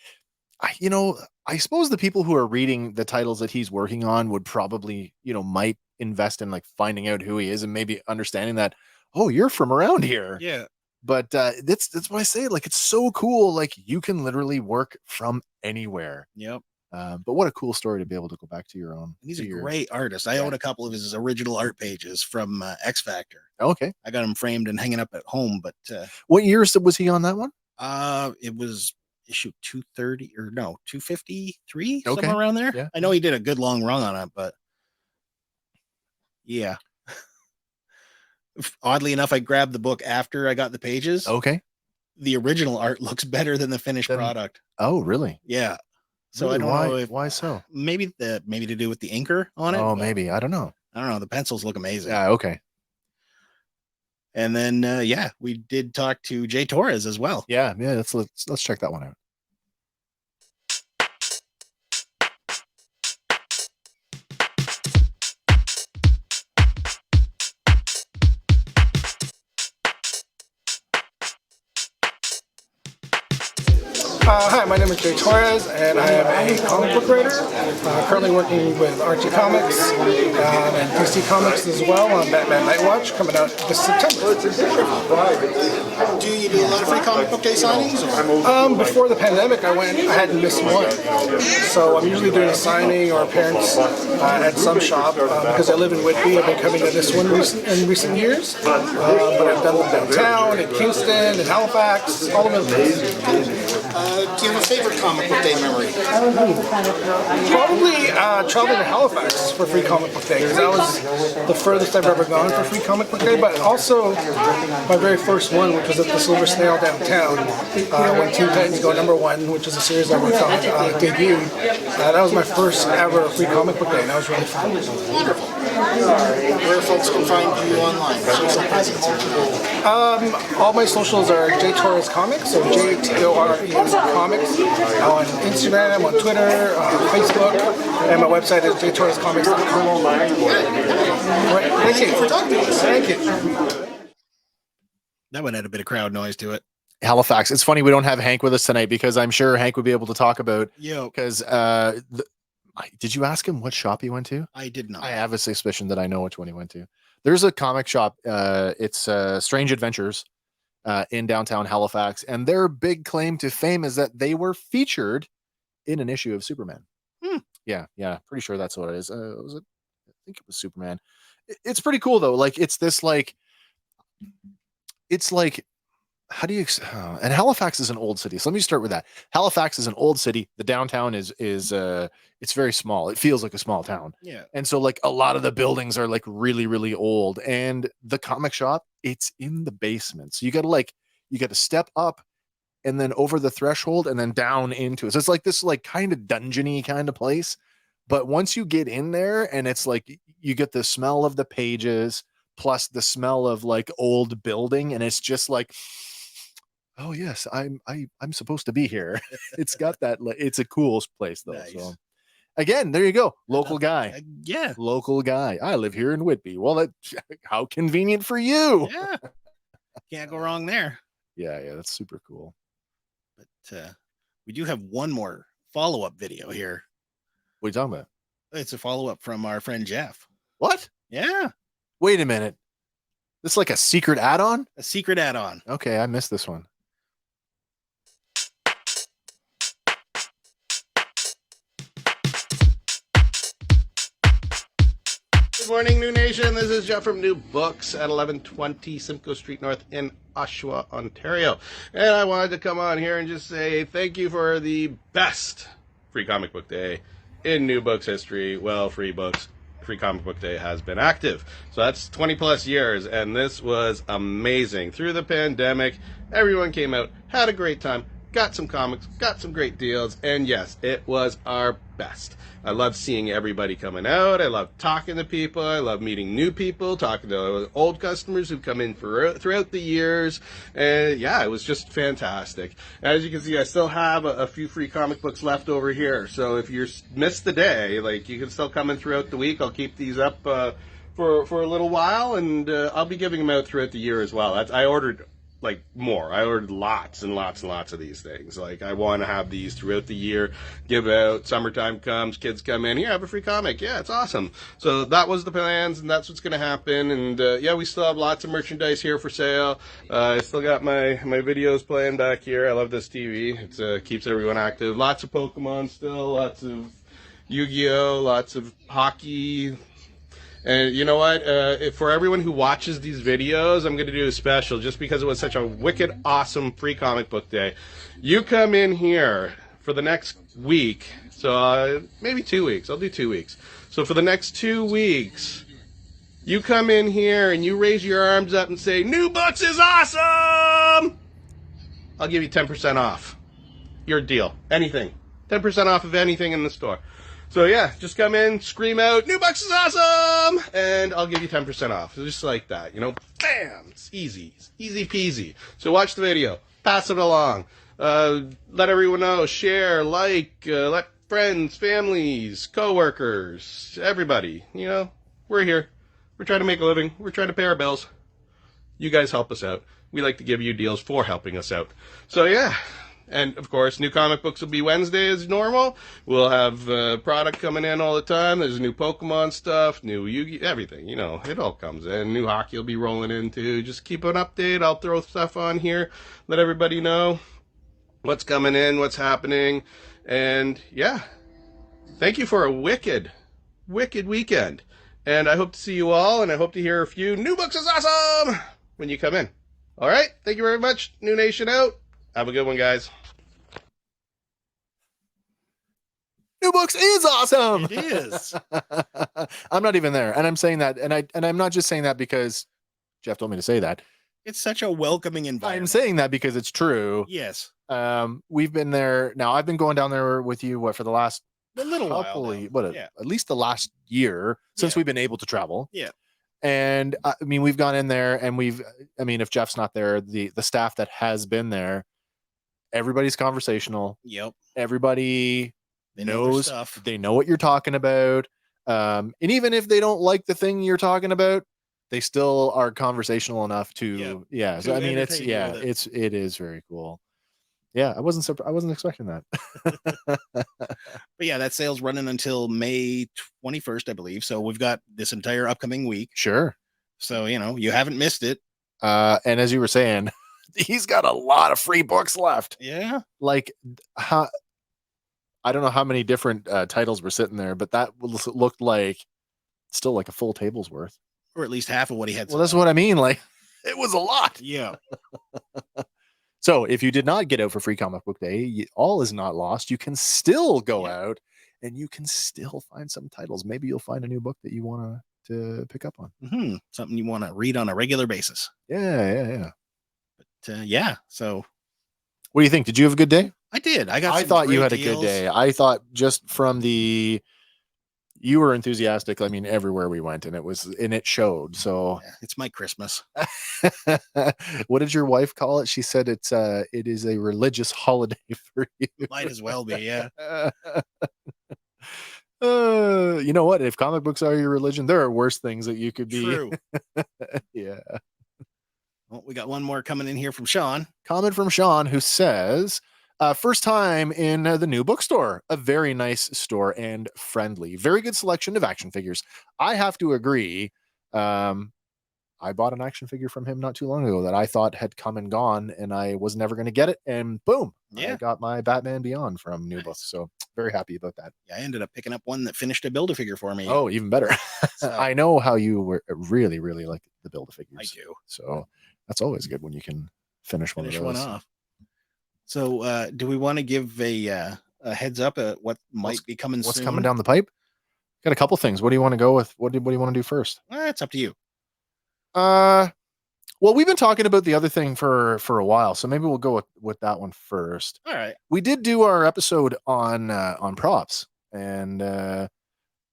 I suppose the people who are reading the titles that he's working on would probably, might invest in like finding out who he is and maybe understanding that, oh, you're from around here. Yeah. But that's why I say, like, it's so cool. Like, you can literally work from anywhere. Yep. But what a cool story to be able to go back to your own. He's a great artist. I own a couple of his original art pages from X Factor. Okay. I got them framed and hanging up at home. But what years was he on that one? It was issue 230 or no 253, okay, somewhere around there. Yeah. I know he did a good long run on it, but yeah. Oddly enough, I grabbed the book after I got the pages. Okay. The original art looks better than the finished product. Oh, really? Yeah. So really? I don't know why so. Maybe to do with the inker on it. Oh, maybe. I don't know. The pencils look amazing. Yeah. Okay. And then we did talk to Jay Torres as well. Yeah. Let's check that one out. Hi, my name is Jay Torres, and I am a comic book writer. Currently working with Archie Comics and DC Comics as well on Batman Nightwatch, coming out this September. Do you do a lot of Free Comic Book Day signings? Before the pandemic, I hadn't missed one. So I'm usually doing a signing or appearance at some shop. Because I live in Whitby, I've been coming to this one in recent years. But I've done them downtown, in Kingston, in Halifax, all over the place. Do you have a favorite comic book day memory? Probably traveling to Halifax for Free Comic Book Day, because that was the furthest I've ever gone for Free Comic Book Day, but also my very first one, which was at the Silver Snail downtown, when Teen Titans Go #1, which is a series I worked on, debuted. That was my first ever Free Comic Book Day, and that was really fun. Wonderful. where folks can find you online, social presence. All my socials are J Torres Comics, so JTORES Comics, on Instagram, on Twitter, Facebook, and my website is jtorrescomics.com. Right, thank you for talking to us. Thank you. That one had a bit of crowd noise to it. Halifax. It's funny we don't have Hank with us tonight because I'm sure Hank would be able to talk about. Yo, Because did you ask him what shop he went to? I did not. I have a suspicion that I know which one he went to. There's a comic shop. It's Strange Adventures in downtown Halifax, and their big claim to fame is that they were featured in an issue of Superman. Yeah, pretty sure that's what it is. Was it? I think it was Superman. It's pretty cool though. Like it's this like, it's like. How do you and Halifax is an old city. So let me start with that. Halifax is an old city. The downtown is it's very small. It feels like a small town. Yeah. And so like a lot of the buildings are like really, really old. And the comic shop, it's in the basement. So you gotta step up and then over the threshold and then down into it. So it's like this like kind of dungeony kind of place. But once you get in there and it's like you get the smell of the pages plus the smell of like old building, and it's just like, oh yes, I'm supposed to be here. It's got that. It's a cool place though. Nice. So again, there you go. Local guy. Yeah. Local guy. I live here in Whitby. Well, how convenient for you. Yeah. Can't go wrong there. Yeah, that's super cool. But we do have one more follow-up video here. What are you talking about? It's a follow-up from our friend Jeff. What? Yeah. Wait a minute. This is like a secret add-on? A secret add-on. Okay, I missed this one. Good morning, New Nation. This is Jeff from New Books at 1120 Simcoe Street North in Oshawa, Ontario. And I wanted to come on here and just say thank you for the best Free Comic Book Day in New Books history. Well, Free Comic Book Day has been active. So that's 20 plus years, and this was amazing. Through the pandemic, everyone came out, had a great time, got some comics, got some great deals, and yes, it was our best. I love seeing everybody coming out. I love talking to people. I love meeting new people, talking to old customers who've come in throughout the years. And yeah, it was just fantastic. As you can see, I still have a few free comic books left over here. So if you missed the day, like, you can still come in throughout the week. I'll keep these up for a little while, and I'll be giving them out throughout the year as well. I ordered like more. I ordered lots and lots and lots of these things. Like, I want to have these throughout the year, give out. Summertime comes, kids come in, here, have a free comic. Yeah, it's awesome. So that was the plans, and that's what's going to happen. And yeah, we still have lots of merchandise here for sale. I still got my videos playing back here. I love this TV. It keeps everyone active. Lots of Pokemon still, lots of Yu-Gi-Oh, lots of hockey. And you know what? For everyone who watches these videos, I'm going to do a special just because it was such a wicked, awesome free comic book day. You come in here for the next week, so maybe 2 weeks. I'll do 2 weeks. So for the next 2 weeks, you come in here and you raise your arms up and say, New Books is awesome! I'll give you 10% off. Your deal. Anything. 10% off of anything in the store. So yeah, just come in, scream out, New Books is awesome! And I'll give you 10% off. Just like that, you know? Bam! It's easy. It's easy peasy. So watch the video. Pass it along. Let everyone know. Share, like, let friends, families, co-workers, everybody. You know, we're here. We're trying to make a living. We're trying to pay our bills. You guys help us out. We like to give you deals for helping us out. So yeah. And, of course, new comic books will be Wednesday as normal. We'll have product coming in all the time. There's new Pokemon stuff, new Yu-Gi-Oh, everything. You know, it all comes in. New hockey will be rolling in, too. Just keep an update. I'll throw stuff on here. Let everybody know what's coming in, what's happening. And, yeah, thank you for a wicked, wicked weekend. And I hope to see you all, and I hope to hear a few New Books is awesome when you come in. All right? Thank you very much. New Nation out. Have a good one, guys. New Books is awesome. It is. I'm not even there, and I'm saying that, and I'm not just saying that because Jeff told me to say that. It's such a welcoming environment. I'm saying that because it's true. Yes. We've been there now. I've been going down there with you for the last A little while, couple, though. Yeah. at least the last year since Yeah. we've been able to travel. Yeah. And I mean, we've gone in there and if Jeff's not there, the staff that has been there, everybody's conversational. Yep. Everybody They know their knows, stuff. they know what you're talking about. And even if they don't like the thing you're talking about, they still are conversational enough to, to So I mean, entertain you with it is very cool. Yeah, I wasn't expecting that. But yeah, that sale's running until May 21st, I believe. So we've got this entire upcoming week. Sure. So, you haven't missed it. And as you were saying, he's got a lot of free books left. Yeah. Like, I don't know how many different titles were sitting there, but that looked like still like a full table's worth. Or at least half of what he had. Well, that's what I mean. Like, it was a lot. Yeah. So if you did not get out for Free Comic Book Day, all is not lost. You can still go out and you can still find some titles. Maybe you'll find a new book that you want to pick up on. Mm-hmm. Something you want to read on a regular basis. Yeah. But yeah. So what do you think? Did you have a good day? I did. I thought you had deals. a good day. I thought just from you were enthusiastic. I mean, everywhere we went, and it showed. So it's my Christmas. What did your wife call it? She said it is a religious holiday for you. Might as well be, yeah. You know what? If comic books are your religion, there are worse things that you could be. True. Yeah. Well, we got one more coming in here from Sean. Comment from Sean, who says, first time in the new bookstore. A very nice store and friendly. Very good selection of action figures. I have to agree. I bought an action figure from him not too long ago that I thought had come and gone, and I was never going to get it. And boom, I got my Batman Beyond from New Books. So very happy about that. Yeah, I ended up picking up one that finished a Build-A-Figure for me. Oh, even better. So, I know how you were really, really like the Build-A-Figures. I do. So that's always good when you can finish one of those. One off. So do we want to give a heads up at what might be coming soon? What's coming down the pipe? Got a couple things. What do you want to go with? What do you want to do first? It's up to you. Well, we've been talking about the other thing for a while, so maybe we'll go with that one first. All right. We did do our episode on props, and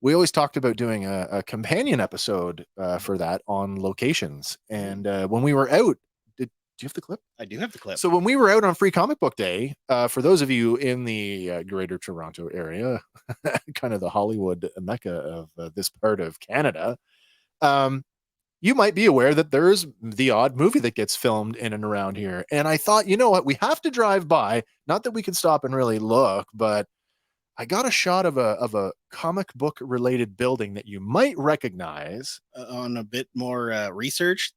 we always talked about doing a companion episode for that on locations. And when we were out, do you have the clip? I do have the clip. So when we were out on Free Comic Book Day, for those of you in the Greater Toronto area, kind of the Hollywood mecca of this part of Canada, you might be aware that there's the odd movie that gets filmed in and around here. And I thought, you know what, we have to drive by. Not that we could stop and really look, but I got a shot of a comic book related building that you might recognize. On a bit more research,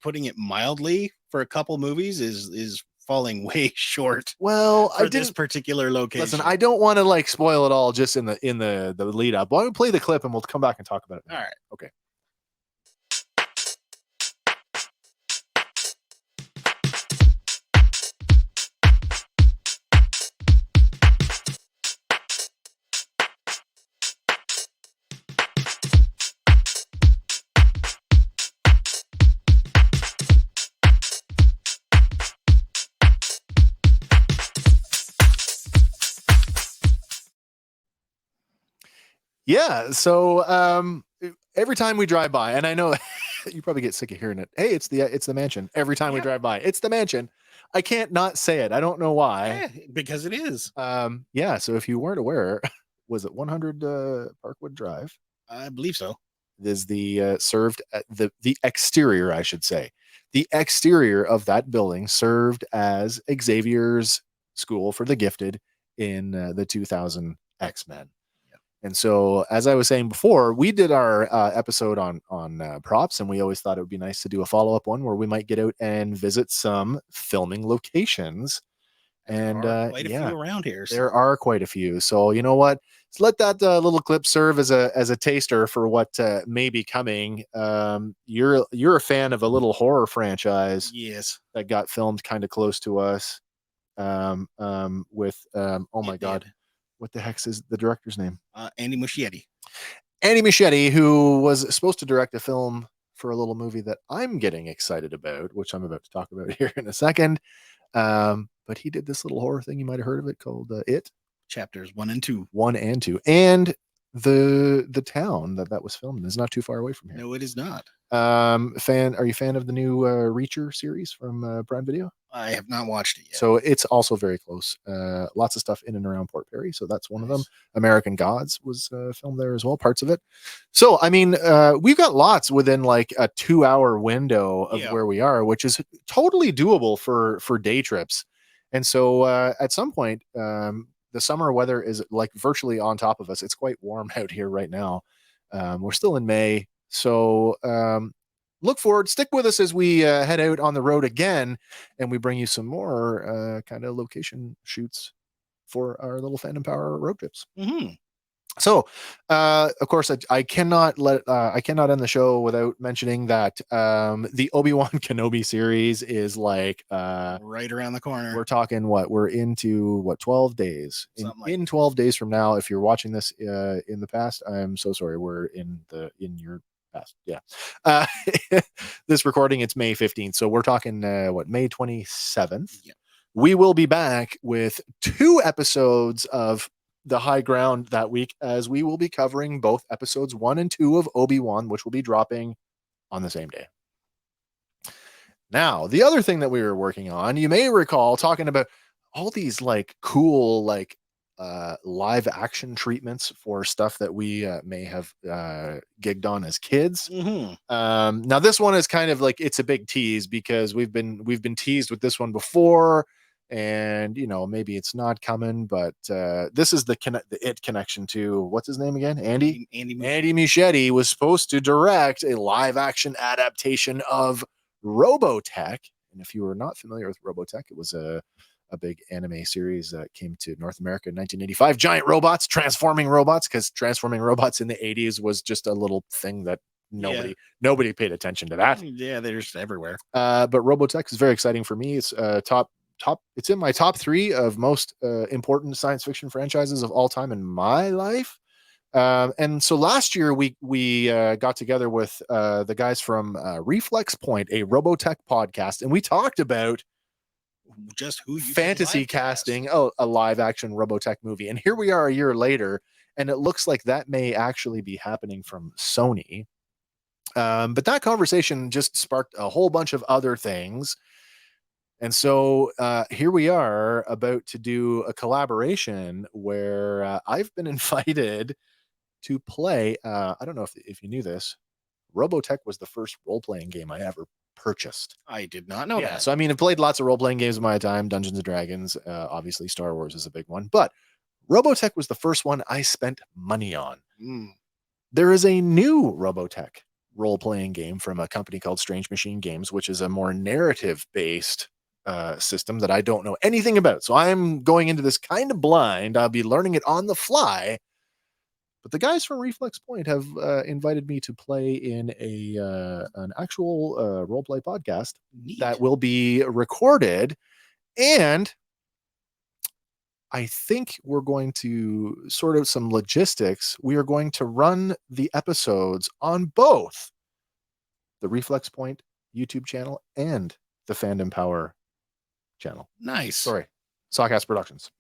putting it mildly, for a couple movies is falling way short. Well, for this particular location. Listen, I don't want to like spoil it all just in the lead up. Why don't we play the clip and we'll come back and talk about it now. All right. Okay. Yeah, so every time we drive by, and I know you probably get sick of hearing it. Hey, it's the mansion. Every time we drive by, it's the mansion. I can't not say it. I don't know why. Yeah, because it is. Yeah. So if you weren't aware, was it 100 Parkwood Drive? I believe so. Is the served the exterior, I should say, the exterior of that building served as Xavier's school for the gifted in the 2000 X-Men. And so, as I was saying before, we did our episode on props, and we always thought it would be nice to do a follow-up one where we might get out and visit some filming locations. And quite a few around here. So. There are quite a few. So you know what? Let's let that little clip serve as a taster for what may be coming. You're a fan of a little horror franchise, yes, that got filmed kind of close to us. With oh my God. What the heck is the director's name? Andy Muschietti. Andy Muschietti, who was supposed to direct a film for a little movie that I'm getting excited about, which I'm about to talk about here in a second. But he did this little horror thing. You might have heard of it, called It. chapters 1 and 2. 1 and 2, and the town that was filmed is not too far away from here. No, it is not. Are you a fan of the new Reacher series from Prime Video? I have not watched it yet. So it's also very close. Lots of stuff in and around Port Perry, so that's one of them. Nice. American Gods was filmed there as well, parts of it. So I mean, we've got lots within like a 2-hour window of where we are, which is totally doable for day trips. And so at some point, the summer weather is like virtually on top of us. It's quite warm out here right now. We're still in May, so look forward, stick with us as we head out on the road again, and we bring you some more kind of location shoots for our little Fandom Power road trips. Mm-hmm. So, of course, I cannot end the show without mentioning that the Obi-Wan Kenobi series is like right around the corner. We're talking we're into 12 days. In 12 days from now, if you're watching this in the past, I'm so sorry. We're in your past. Yeah. This recording, it's May 15th. So we're talking May 27th. Yeah. We will be back with 2 episodes of The High Ground that week, as we will be covering both episodes 1 and 2 of Obi-Wan, which will be dropping on the same day. Now, the other thing that we were working on, you may recall talking about all these like cool, like live action treatments for stuff that we may have gigged on as kids. Mm-hmm. Now this one is kind of like, it's a big tease because we've been teased with this one before, and maybe it's not coming, but this is the It connection to, what's his name again? Andy Muschietti was supposed to direct a live action adaptation of Robotech. And if you were not familiar with Robotech, it was a big anime series that came to North America in 1985. Giant robots, transforming robots, because transforming robots in the 80s was just a little thing that nobody paid attention to that. Yeah, they're just everywhere. But Robotech is very exciting for me. It's it's in my top 3 of most important science fiction franchises of all time in my life. And so last year we got together with the guys from Reflex Point, a Robotech podcast, and we talked about just who you fantasy casting a live action Robotech movie. And here we are a year later, and it looks like that may actually be happening from Sony. But that conversation just sparked a whole bunch of other things. And so here we are about to do a collaboration where I've been invited to play. I don't know if you knew this. Robotech was the first role-playing game I ever purchased. I did not know that. So I mean, I've played lots of role-playing games in my time. Dungeons and Dragons, obviously Star Wars is a big one, but Robotech was the first one I spent money on. There is a new Robotech role-playing game from a company called Strange Machine Games, which is a more narrative-based system that I don't know anything about. So I'm going into this kind of blind. I'll be learning it on the fly. But the guys from Reflex Point have invited me to play in an actual roleplay podcast. Neat. That will be recorded, and I think we're going to sort out some logistics. We are going to run the episodes on both the Reflex Point YouTube channel and the Fandom Power channel. Nice. Sorry, Sawcast Productions.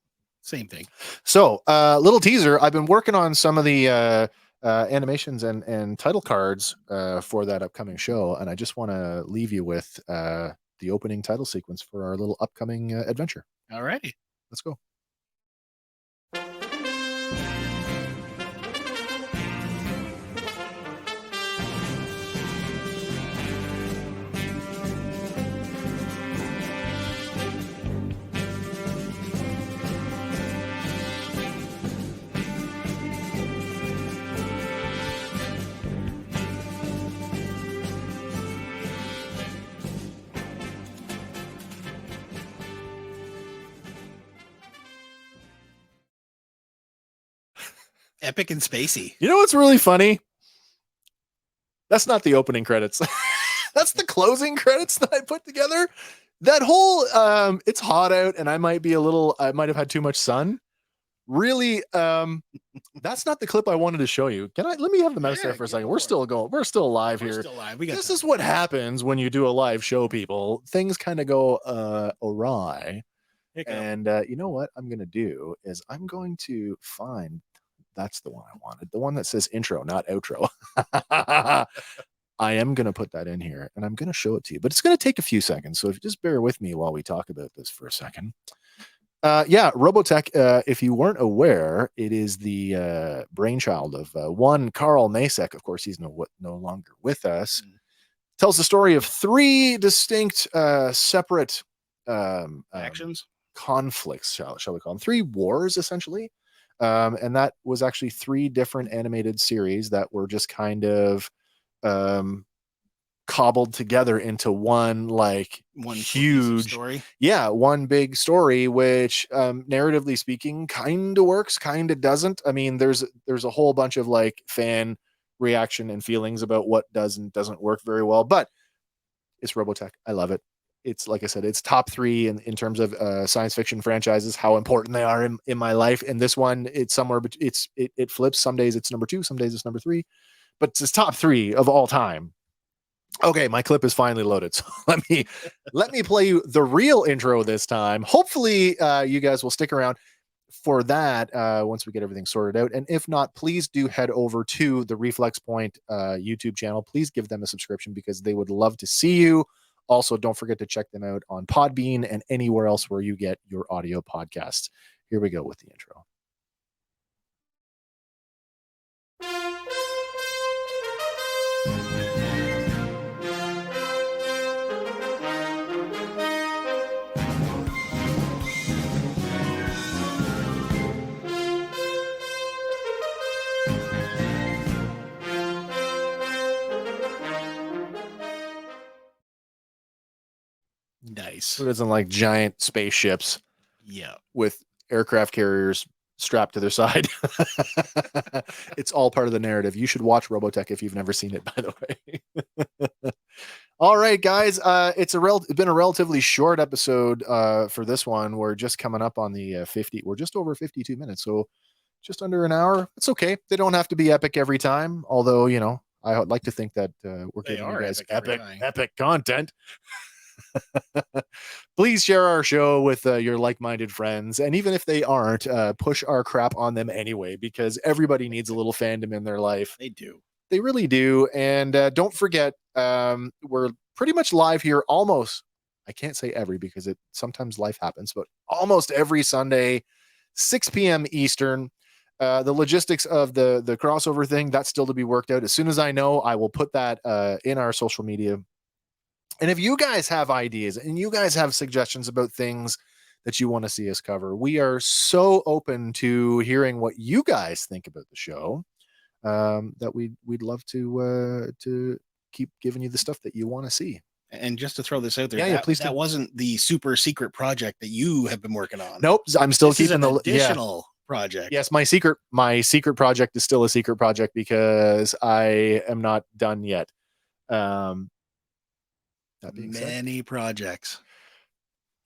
Same thing. So, little teaser. I've been working on some of the animations and title cards for that upcoming show, and I just want to leave you with the opening title sequence for our little upcoming adventure. All righty. Let's go. Epic and spacey. You know what's really funny? That's not the opening credits. That's the closing credits that I put together. That whole it's hot out and I might have had too much sun. Really, that's not the clip I wanted to show you. Let me have the mouse there for a second. We're still going. We're still live here. Still live. This is what happens when you do a live show, people. Things kind of go awry. Hiccup. And you know what I'm going to do is I'm going to find, that's the one I wanted, the one that says intro, not outro. I am going to put that in here and I'm going to show it to you, but it's going to take a few seconds. So if you just bear with me while we talk about this for a second. Yeah, Robotech, if you weren't aware, it is the brainchild of one Carl Masek. Of course, he's no longer with us. Tells the story of three distinct, separate Actions. conflicts, shall we call them? Three wars, essentially. And that was actually three different animated series that were just kind of cobbled together into one huge story. Yeah, one big story, which narratively speaking kind of works, kind of doesn't. I mean, there's a whole bunch of like fan reaction and feelings about what does and doesn't work very well, but it's Robotech. I love it. It's like I said, it's top three in terms of science fiction franchises, how important they are in my life. And this one, it's somewhere, but it flips. Some days it's number 2, some days it's number 3, but it's top 3 of all time. Okay, my clip is finally loaded. So let me play you the real intro this time. Hopefully, you guys will stick around for that once we get everything sorted out. And if not, please do head over to the Reflex Point YouTube channel. Please give them a subscription because they would love to see you. Also, don't forget to check them out on Podbean and anywhere else where you get your audio podcasts. Here we go with the intro. Nice. Who doesn't like giant spaceships? Yeah. With aircraft carriers strapped to their side. It's all part of the narrative. You should watch Robotech if you've never seen it, by the way. All right, guys. It's been a relatively short episode for this one. We're just coming up on the 50. We're just over 52 minutes, so just under an hour. It's okay. They don't have to be epic every time. Although, you know, I would like to think that we're giving you guys epic content. Please share our show with your like-minded friends, and even if they aren't, push our crap on them anyway, because everybody needs a little fandom in their life. They do. They really do. And don't forget, we're pretty much live here almost, I can't say every because sometimes life happens, but almost every Sunday, 6 p.m. Eastern. The logistics of the crossover thing, that's still to be worked out. As soon as I know, I will put that in our social media. And if you guys have ideas and you guys have suggestions about things that you want to see us cover, we are so open to hearing what you guys think about the show. That we'd love to keep giving you the stuff that you want to see. And just to throw this out there, Yeah, please that wasn't the super secret project that you have been working on. Nope, I'm still This is keeping an the additional project. Yes, my secret project is still a secret project because I am not done yet. That being said, Many projects.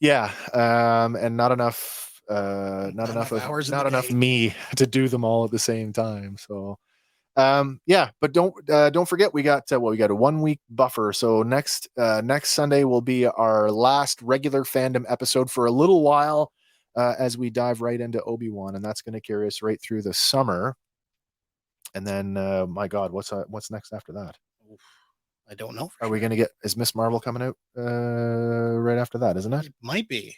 Yeah, and not enough me to do them all at the same time. So, yeah, but don't forget we got a 1 week buffer. So next Sunday will be our last regular fandom episode for a little while, as we dive right into Obi-Wan, and that's going to carry us right through the summer. And then, my God, what's next after that? I don't know. Are we going to get, is Miss Marvel coming out right after that, isn't it? It might be.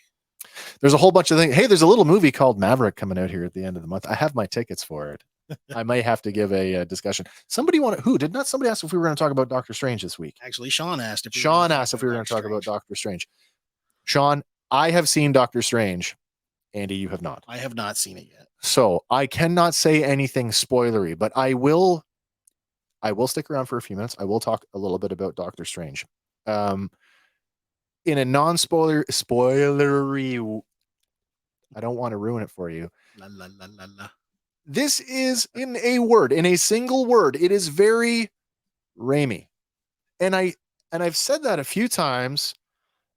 There's a whole bunch of things. Hey, there's a little movie called Maverick coming out here at the end of the month. I have my tickets for it. I may have to give a discussion. Somebody did not somebody ask if we were going to talk about Doctor Strange this week? Actually, Sean asked if we were going to talk about Doctor Strange. Sean, I have seen Doctor Strange. Andy, you have not. I have not seen it yet. So I cannot say anything spoilery, but I will stick around for a few minutes. I will talk a little bit about Doctor Strange. In a spoilery, I don't want to ruin it for you. La, la, la, la, la. This is in a single word. It is very Raimi. And I've said that a few times,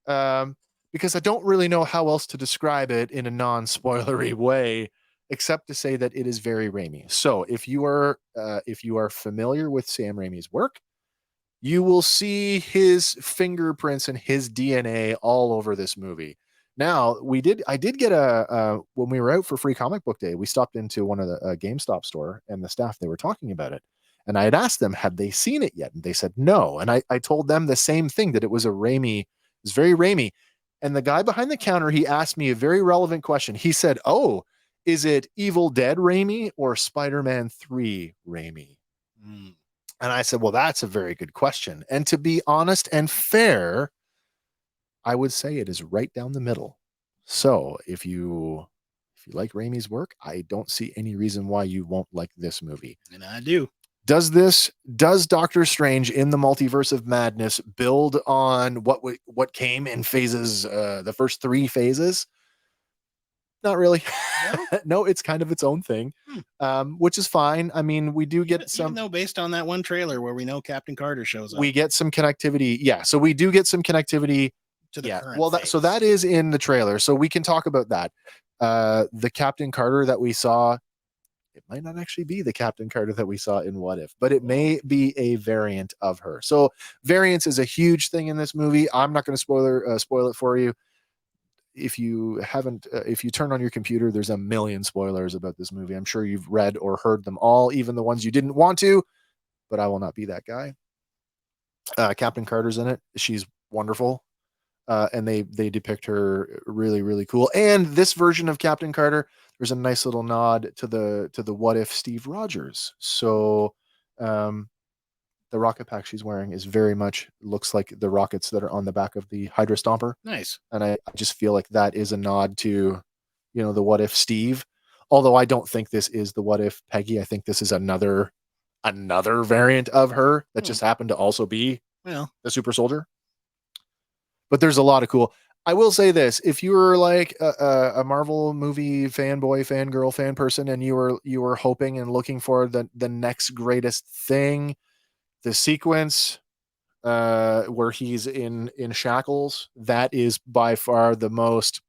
because I don't really know how else to describe it in a non-spoilery way, except to say that it is very Raimi. So if you are familiar with Sam Raimi's work, you will see his fingerprints and his DNA all over this movie. Now I did get when we were out for Free Comic Book Day, we stopped into one of the GameStop store, and the staff, they were talking about it. And I had asked them, had they seen it yet? And they said no. And I told them the same thing, that it was it was very Raimi. And the guy behind the counter, he asked me a very relevant question. He said, "Oh, is it Evil Dead Raimi or Spider-Man 3 Raimi?" Mm. And I said, "Well, that's a very good question. And to be honest and fair, I would say it is right down the middle. So if you like Raimi's work, I don't see any reason why you won't like this movie." And I do. Does Doctor Strange in the Multiverse of Madness build on what came in phases, the first 3 phases? Not really. No? No, it's kind of its own thing, which is fine. I mean, we do get Even though based on that one trailer where we know Captain Carter shows up we get some connectivity. Yeah, so we do get some connectivity. to the Yeah, current well, so that is in the trailer, so we can talk about that. The Captain Carter that we saw, it might not actually be the Captain Carter that we saw in What If, but it may be a variant of her. So variance is a huge thing in this movie. I'm not going to spoil it for you. If you haven't, if you turn on your computer, there's a million spoilers about this movie. I'm sure you've read or heard them all, even the ones you didn't want to, but I will not be that guy. Captain Carter's in it. She's wonderful. And they depict her really, really cool. And this version of Captain Carter, there's a nice little nod to the What If Steve Rogers. So the rocket pack she's wearing is very much looks like the rockets that are on the back of the Hydra Stomper. Nice. And I just feel like that is a nod to, the What If Steve. Although I don't think this is the What If Peggy. I think this is another variant of her that just happened to also be the super soldier. But there's a lot of cool. I will say this: if you were like a Marvel movie fanboy, fangirl, fan person, and you were hoping and looking for the next greatest thing, the sequence where he's in shackles, that is by far the most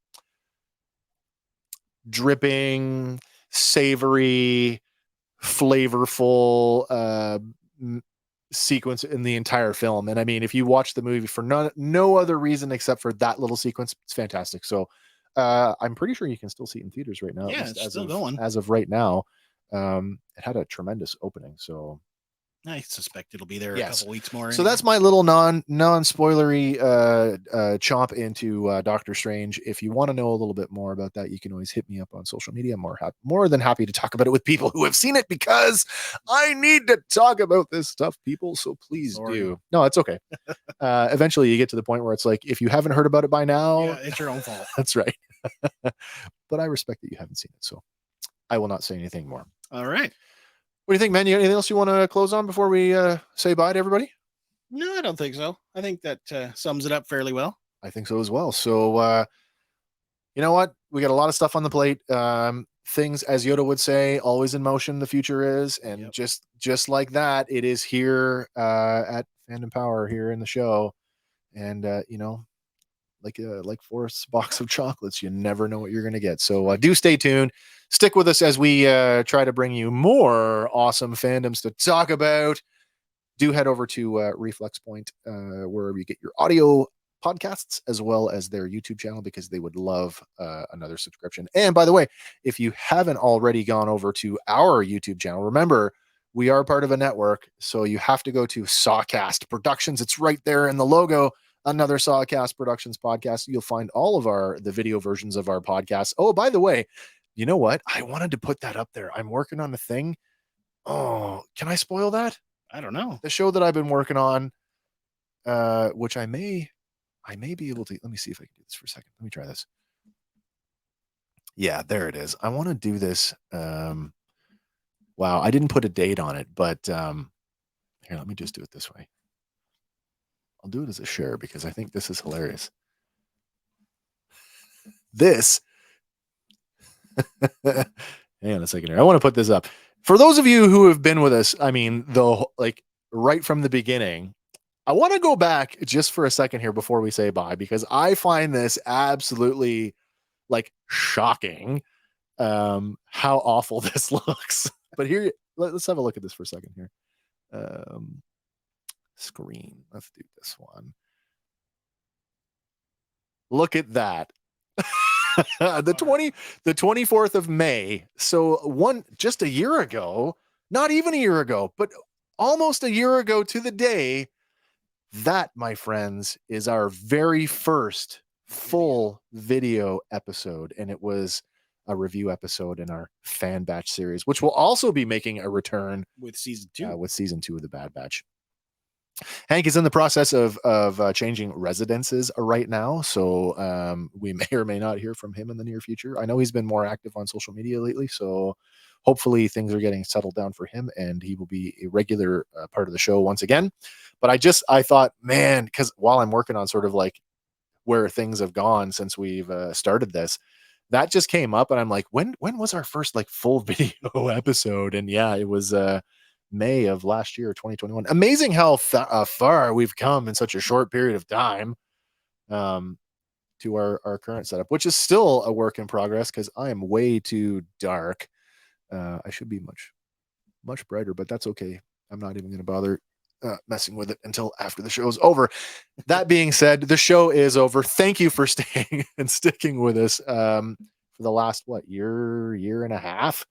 dripping, savory, flavorful sequence in the entire film. And I mean, if you watch the movie for no other reason except for that little sequence, it's fantastic. So I'm pretty sure you can still see it in theaters right now. Yeah, it's still going. As of right now. It had a tremendous opening. So I suspect it'll be there a couple weeks more. So that's my little non-spoilery chomp into Doctor Strange. If you want to know a little bit more about that, you can always hit me up on social media. I'm more than happy to talk about it with people who have seen it, because I need to talk about this stuff, people. So please do. No, it's okay. Eventually you get to the point where it's like, if you haven't heard about it by now, it's your own fault. That's right. But I respect that you haven't seen it, so I will not say anything more. All right. What do you think, man? You got anything else you want to close on before we say bye to everybody? No, I don't think so. I think that sums it up fairly well. I think so as well. So, you know what? We got a lot of stuff on the plate. Things, as Yoda would say, always in motion, the future is. And just like that, it is here at Fandom Power, here in the show. And, like Forrest's box of chocolates, you never know what you're going to get. So do stay tuned. Stick with us as we try to bring you more awesome fandoms to talk about. Do head over to Reflex Point, wherever you get your audio podcasts, as well as their YouTube channel, because they would love another subscription. And by the way, if you haven't already gone over to our YouTube channel, remember, we are part of a network, so you have to go to Sawcast Productions. It's right there in the logo. Another Sawcast Productions podcast. You'll find all of the video versions of our podcasts. Oh, by the way, you know what? I wanted to put that up there. I'm working on a thing. Oh, can I spoil that? I don't know. The show that I've been working on, which I may be able to. Let me see if I can do this for a second. Let me try this. Yeah, there it is. I want to do this. Wow, I didn't put a date on it, but here, let me just do it this way. I'll do it as a share because I think this is hilarious. This. Hang on a second here. I want to put this up. For those of you who have been with us, I mean, right from the beginning, I want to go back just for a second here before we say bye, because I find this absolutely shocking, how awful this looks. But here, let's have a look at this for a second here. Screen. Let's do this one. Look at that. The 24th of May. So just a year ago, not even a year ago, but almost a year ago to the day, that, my friends, is our very first full video episode. And it was a review episode in our Fan Batch series, which will also be making a return with season 2. With season 2 of the Bad Batch. Hank is in the process of changing residences right now, so we may or may not hear from him in the near future. I know he's been more active on social media lately, so hopefully things are getting settled down for him, and he will be a regular part of the show once again. But I thought, man, because while I'm working on sort of like where things have gone since we've started this, that just came up, and I'm like, when was our first like full video episode? And yeah, it was May of last year, 2021. Amazing how far we've come in such a short period of time to our current setup, which is still a work in progress because I am way too dark. I should be much brighter, but that's okay. I'm not even going to bother messing with it until after the show is over. That being said, the show is over. Thank you for staying and sticking with us for the last, year and a half?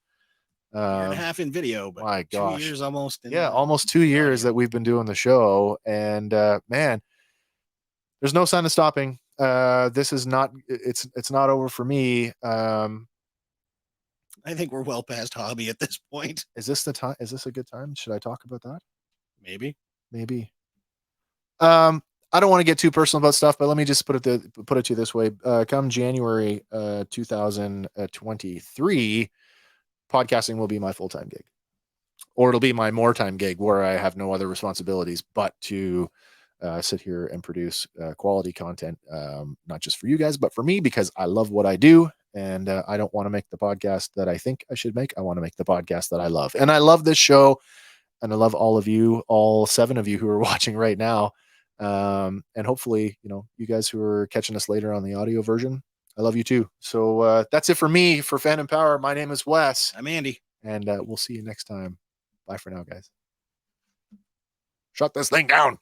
Year and a half in video, but my gosh. 2 years almost. Almost 2 years that we've been doing the show, and man, there's no sign of stopping. This is not. It's not over for me. I think we're well past hobby at this point. Is this the time? Is this a good time? Should I talk about that? Maybe. I don't want to get too personal about stuff, but let me just put it to you this way. Come January 2023, podcasting will be my full-time gig, or it'll be my more time gig where I have no other responsibilities but to sit here and produce quality content, not just for you guys, but for me, because I love what I do. And I don't want to make the podcast that I think I should make. I want to make the podcast that I love. And I love this show. And I love all of you, all 7 of you who are watching right now. And hopefully, you guys who are catching us later on the audio version, I love you too. So that's it for me for Fandom Power. My name is Wes. I'm Andy. And we'll see you next time. Bye for now, guys. Shut this thing down.